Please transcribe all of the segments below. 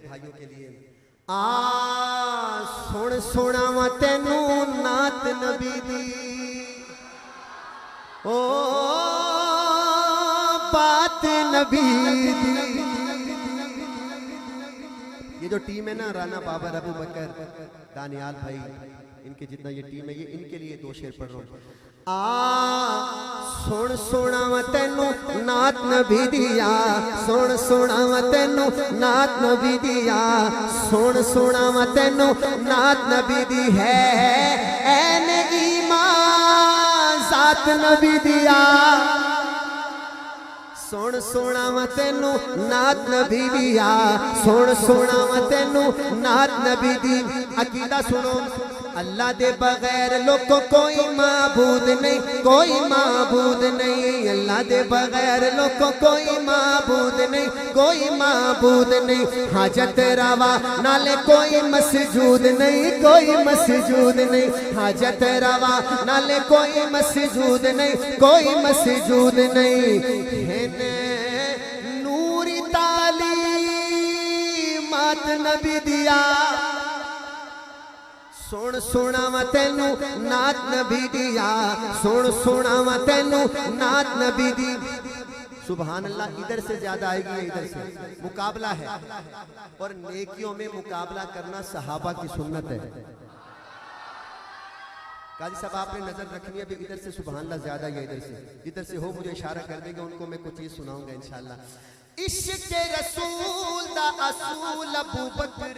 بھائیوں کے لیے سن سناواں تینوں نعت نبی دی او بات نبی دی۔ یہ جو ٹیم ہے نا رانا بابر ابو بکر دانیال بھائی ان کے جتنا یہ ٹیم ہے یہ ان کے لیے دو شعر پڑھ رہا ہوں۔ سن سناواں تینوں نعت نبی دیا، سن سناواں تینوں نعت نبی دیا، سن سناواں تینوں نعت نبی دی ہے این ایمان ذات نبی دیا۔ سن سناواں تینوں نعت نبی دیا، سن سناواں تینوں نعت نبی دی۔ عقیدہ سنو، اللہ دے بغیر لوگوں کوئی معبود نہیں، کوئی معبود نہیں، اللہ دے بغیر لوگوں کوئی معبود نہیں، کوئی معبود نہیں، حاجت روا نالے کوئی مسجود نہیں، کوئی مسجود نہیں، حاجت روا نالے کوئی مسجود نہیں، کوئی مسجود نہیں۔ نوری تعلیمات نبی دیا، سن سناواں تینوں نعت نبی دیا، سن سناواں تینوں نعت نبی دی۔ سبحان اللہ، ادھر سے زیادہ آئے گی ادھر سے، مقابلہ ہے اور نیکیوں میں مقابلہ کرنا صحابہ کی سنت ہے۔ قاضی صاحب آپ نے نظر رکھنی ہے، ادھر سے سبحان اللہ زیادہ ہے ادھر سے، جدھر سے ہو مجھے اشارہ کر دیں گے، ان کو میں کچھ چیز سناؤں گا انشاءاللہ۔ عشق رسول دا اصول ابو بکر،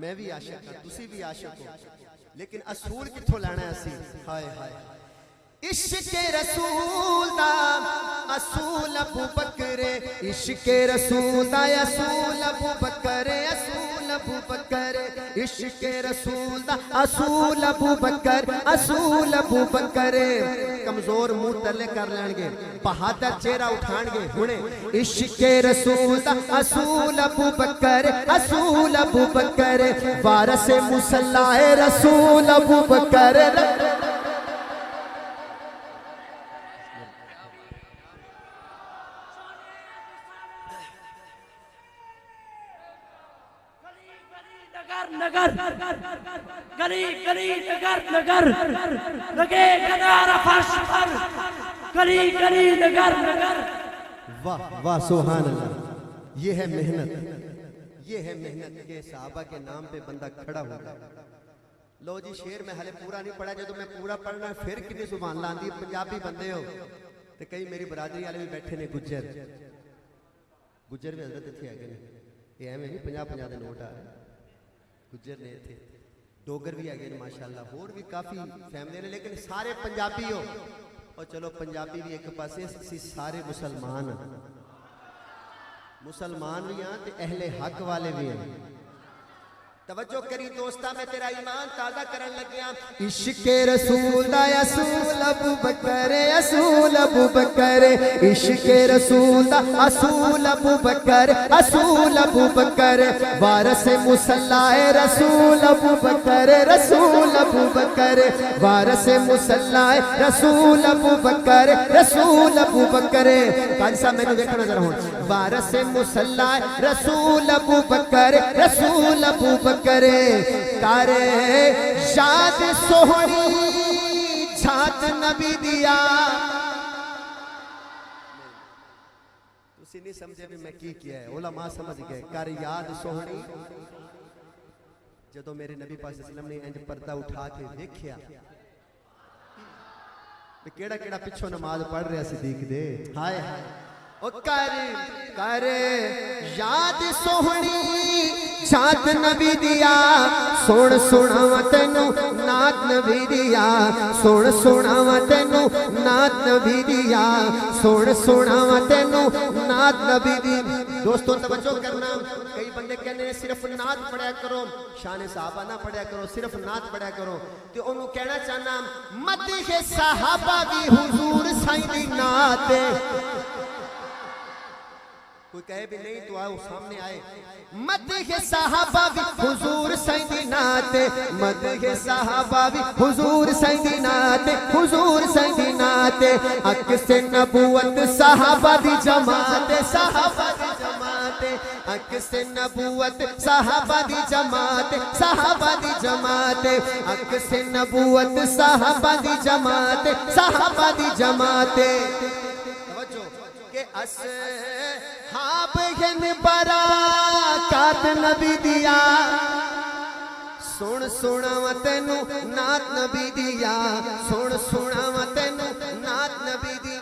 میں بھی عاشق ہوں، تسی بھی عاشق ہو، لیکن اصول کتھوں لینا ہے اسی؟ ہائے ہائے، عشق رسول دا اصول ابو بکر، عشق رسول دا اصول ابو بکر، اصول ابو بکر، عشق رسول دا اصول ابو بکر، اصول ابو بکر۔ کمزور منہ تلے کر لیں گے، بہادر چہرہ اٹھان گے ہنے۔ عشق رسول دا اصول ابو بکر، اصول ابو بکر، وارث مصلی رسول ابو بکر۔ نگر گلی گلی نگر نگر لگے کنار فرش پر، گلی گلی نگر نگر۔ واہ واہ سبحان اللہ، یہ ہے محنت، یہ ہے محنت کہ صحابہ کے نام پہ بندہ کھڑا ہوگا۔ لو جی شعر میں حالے پورا نہیں پڑھا، جب میں پورا پڑھنا پھر کتنی سبحان اللہ آندھی، پنجابی بندے ہو تو کئی میری برادری والے بھی بیٹھے نے، گجر گجر بھی حضرت تھے آگے یہ ایویں نہیں 50-50 دے نوٹ آ رہے، گجر نے تھے، ڈوگر بھی آگے ماشاءاللہ، اور بھی کافی فیملی نے، لیکن سارے پنجابی ہو۔ اور چلو پنجابی بھی ایک پاسے، سارے مسلمان ہیں، مسلمان بھی ہیں تے اہل حق والے بھی ہیں۔ توجہ کری دوستا، میں تیرا ایمان تازہ کرن لگیا۔ عشق رسول دا اصول ابو بکر، اصول ابو بکر، عشق رسول دا اصول ابو بکر، اصول ابو بکر، وارث مصلی رسول ابو بکر، رسول ابو بکر، وارث مصلی رسول ابو بکر، رسول ابو بکر۔ قاضی صاحب میں نے دیکھنا ذرا ہوں، وارث مصلی رسول ابو بکر، رسول ابو بکر، تارے شاد سوہنی چھات نبی دیا۔ تسی نہیں سمجھے بھی میں کی کیا ہے، علماء سمجھ گئے، کر یاد سوہنی۔ جدو میرے نبی پاک صلی اللہ علیہ وسلم نے انج پردہ اٹھا کے دیکھیا، کیڑا کیڑا پچھو نماز پڑھ رہا صدیق دے، ہائے ہائے، او کر یاد سوہنی چھات نبی دیا، سن سناواں تینوں نعت نبی دیا، سن سناواں تینوں نعت نبی دیا، سن سناواں تینوں نعت نبی دی۔ دوستو توجہ کرنا، کئی بندے کہنے ہیں صرف نعت پڑھیا کرو، شان صحابہ نہ پڑھیا کرو، صرف نعت پڑھیا کرو، تو انہوں کہنا چاہنا مدح صحابہ بھی حضور سائیں دی نعت ہے۔ کوئی کہے بھی نہیں تو آؤ سامنے آئے. مدح صحابہ بھی حضور سیدنات, مدح صحابہ بھی حضور سیدنات, حضور سیدنات. عکس نبوت صحابہ دی جماعت, صحابہ دی جماعت. عکس نبوت صحابہ دی جماعت, صحابہ دی جماعت. عکس نبوت صحابہ دی جماعت, صحابہ دی جماعت. کہ اصحاب ہن برکات نبی دیا, سن سناواں تینوں نعت نبی دیا, سن سناواں تینوں نعت نبی دی.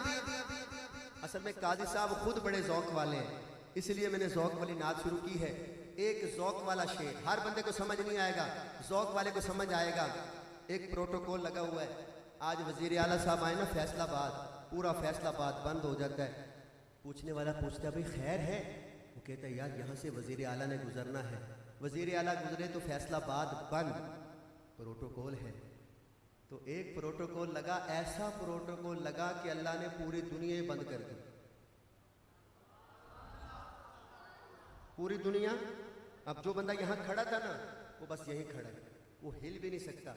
اصل میں قاضی صاحب خود بڑے ذوق والے ہیں, اس لیے میں نے ذوق والی نعت شروع کی ہے. ایک ذوق والا شعر ہر بندے کو سمجھ نہیں آئے گا, ذوق والے کو سمجھ آئے گا. ایک پروٹوکول لگا ہوا ہے. آج وزیر اعلیٰ صاحب آئے نا فیصل آباد, پورا فیصل آباد بند ہو جاتا ہے. پوچھنے والا پوچھتا ہے بھئی خیر ہے؟ وہ کہتا ہے یار یہاں سے وزیر اعلیٰ نے گزرنا ہے. وزیر اعلیٰ گزرے تو فیصل آباد بند, پروٹوکول ہے. تو ایک پروٹوکول لگا, ایسا پروٹوکول لگا کہ اللہ نے پوری دنیا بند کر دی. پوری دنیا. اب جو بندہ یہاں کھڑا تھا نا وہ بس یہیں کھڑا ہے, وہ ہل بھی نہیں سکتا.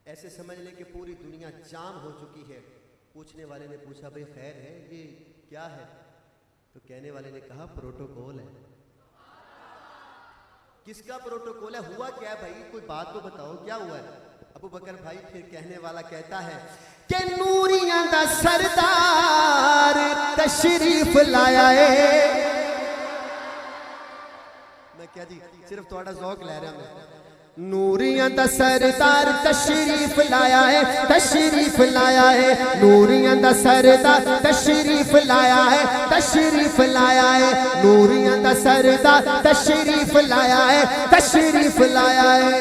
ایسے سمجھ لیں کہ پوری دنیا جام ہو چکی ہے. پوچھنے والے نے پوچھا بھئی خیر ہے, یہ کیا ہے؟ تو کہنے والے نے کہا پروٹوکول ہے. کس کا پروٹوکول ہے؟ ہوا کیا ہے بھائی, کوئی بات تو بتاؤ کیا ہوا ہے؟ ابو بکر بھائی پھر کہنے والا کہتا ہے کہ نوریاں دا سردار تشریف لایا ہے. میں کیا جی صرف تھوڑا ذوق لے رہا ہوں. نوریاں دا سردار تشریف لایا ہے, تشریف لایا ہے. نوریاں دا سردار تشریف لایا ہے, تشریف لایا ہے. نوریاں دا سردار تشریف لایا ہے, تشریف لایا ہے.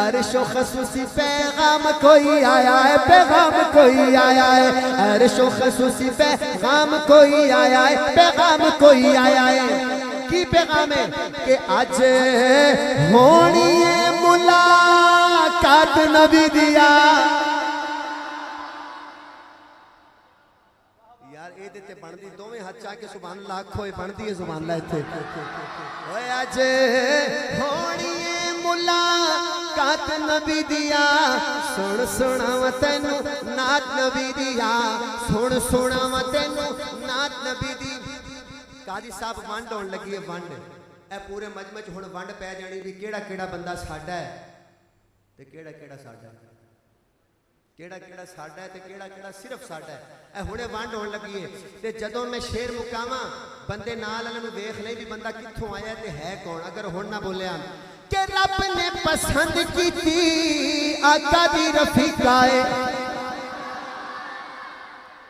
عرش و خصوصی پیغام کوئی آیا ہے, پیغام کوئی آیا ہے. عرش و خصوصی پیغام کوئی آیا ہے, پیغام کوئی آیا ہے. کی پیغام ہے کہ آج ہونی ہے ملاقات نبی دیا. یار اے دیتے بن دی دوویں ہاتھ چاہ کے سبحان اللہ آکھوئے بن دی ہے سبحان اللہ ایتھے. اوے آج ہونی ہے ملاقات نبی دیا, سن سناواں تینوں نعت نبی دیا, سن سناواں تینوں نعت نبی دی. قاضی صاحب ونڈ ہون لگی ہے, ونڈ. اے پورے مجمع ہن ونڈ پہ جانی بھی کیڑا کیڑا بندہ ساڈا ہے تے کیڑا کیڑا ساڈا ہے, کیڑا کیڑا ساڈا ہے تے کیڑا کیڑا صرف ساڈا ہے. اے ہنے ونڈ ہون لگی ہے. تے جدوں میں شعر مکاواں بندے نال والے نوں ویکھ لئی بھی بندہ کتھوں آیا تے ہے کون. اگر ہن نہ بولیا کہ رب نے پسند کیتی آقا دی رفیقہ ہے.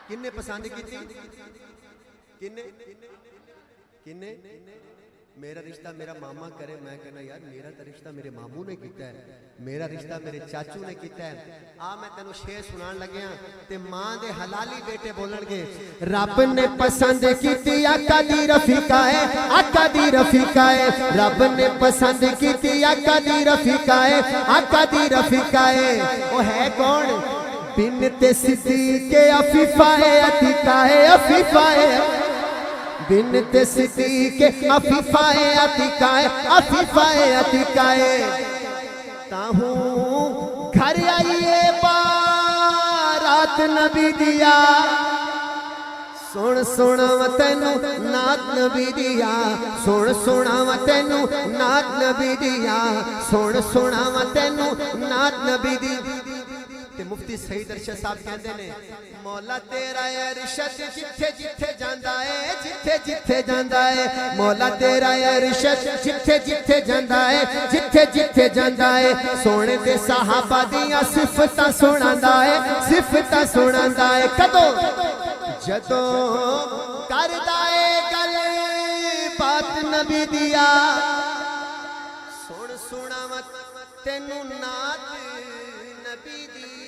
کنے پسند کیتی؟ کنے کنے؟ میرا رشتہ میرا ماما کرے, میں کہنا یار میرا تا رشتہ میرے ماموں نے کیتا ہے, میرا رشتہ میرے چاچو نے کیتا ہے. میں تینوں شعر سنان لگیا تے ماں دے حلالی بیٹے بولن گے رب نے پسند کیتی آقا دی رفیقہ ہے, آقا دی رفیقہ ہے. رب نے پسند کیتی آقا دی رفیقہ ہے, آقا دی رفیقہ ہے. وہ ہے کون؟ بنت صدیق عفیفہ عتیقہ ہے, عفیفہ ہے. بنت صدیق عفیفہ عتیقہ ہے, عفیفہ عتیقہ ہے. تاہوں گھر آئیے بارات نبی دیا, سن سناواں تینوں نعت نبی دیا, سن سناواں تینوں نعت نبی دیا, سن سناواں تینوں نعت نبی دی. تے مفتی سعید ارشد صاحب کہندے نے مولا تیرا ارشد جتھے جتھے جاندا ہے, جتھے جتھے جاندا ہے. مولا تیرا ارشد جتھے جتھے جاندا ہے, جتھے جتھے جاندا ہے. سونے دے صحابہ دیاں صفتاں سناندا ہے, صفتاں سناندا ہے. کدوں جدوں کردا اے گل بات نبی دیا, سن سناواں تینوں نعت نبی دی.